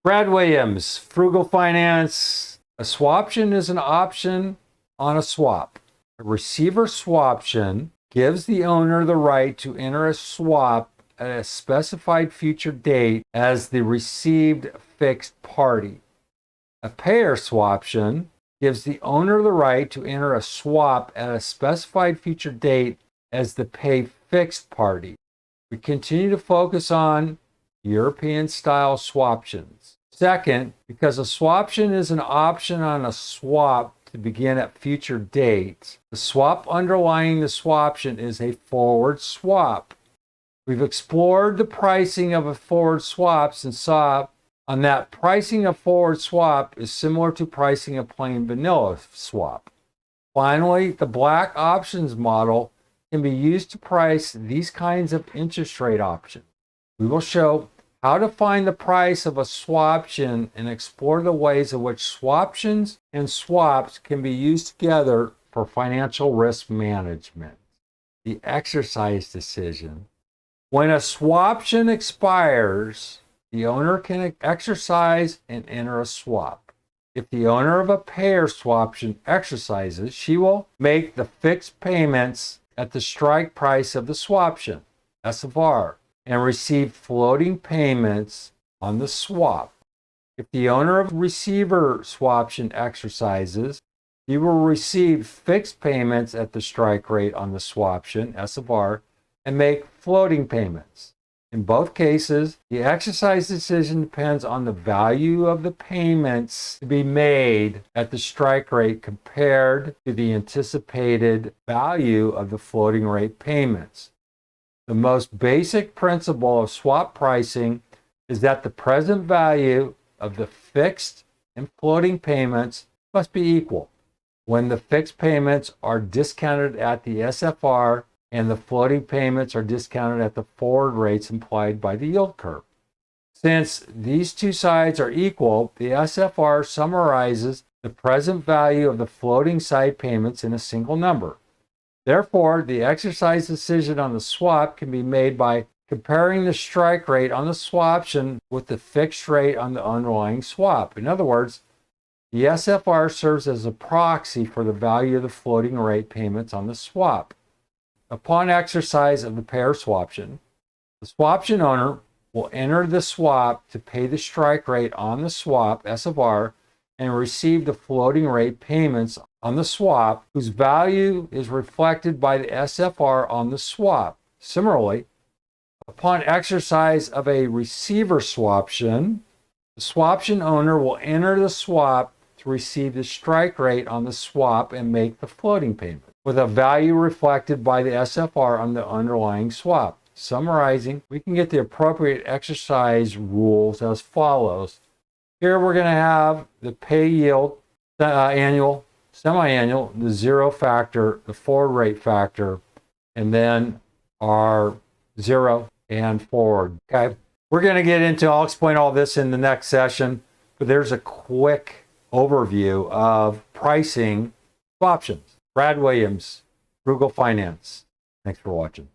Brad Williams, Frugal Finance. A swaption is an option on a swap. A receiver swaption gives the owner the right to enter a swap at a specified future date as the received fixed party. A payer swaption gives the owner the right to enter a swap at a specified future date as the pay fixed party. We continue to focus on European-style swaptions. Second, because a swaption is an option on a swap to begin at future dates, the swap underlying the swaption is a forward swap. We've explored the pricing of a forward swaps and saw on that pricing of forward swap is similar to pricing a plain vanilla swap. Finally, the black options model can be used to price these kinds of interest rate options. We will show how to find the price of a swaption and explore the ways in which swaptions and swaps can be used together for financial risk management. The exercise decision. When a swaption expires, the owner can exercise and enter a swap. If the owner of a payer swaption exercises, she will make the fixed payments at the strike price of the swaption, S of R, and receive floating payments on the swap. If the owner of receiver swaption exercises, he will receive fixed payments at the strike rate on the swaption, S of R, and make floating payments. In both cases, the exercise decision depends on the value of the payments to be made at the strike rate compared to the anticipated value of the floating rate payments. The most basic principle of swap pricing is that the present value of the fixed and floating payments must be equal when the fixed payments are discounted at the SFR and the floating payments are discounted at the forward rates implied by the yield curve. Since these two sides are equal, the SFR summarizes the present value of the floating side payments in a single number. Therefore, the exercise decision on the swap can be made by comparing the strike rate on the swaption with the fixed rate on the underlying swap. In other words, the SFR serves as a proxy for the value of the floating rate payments on the swap. Upon exercise of the payer swaption, the swaption owner will enter the swap to pay the strike rate on the swap, S of R, and receive the floating rate payments on the swap, whose value is reflected by the SFR on the swap. Similarly, upon exercise of a receiver swaption, the swaption owner will enter the swap to receive the strike rate on the swap and make the floating payment, with a value reflected by the SFR on the underlying swap. Summarizing, we can get the appropriate exercise rules as follows. Here we're going to have the pay yield, annual, semi-annual, the zero factor, the forward rate factor, and then our zero and forward. Okay, we're going to get into, I'll explain all this in the next session, but there's a quick overview of pricing options. Brad Williams, Frugal Finance. Thanks for watching.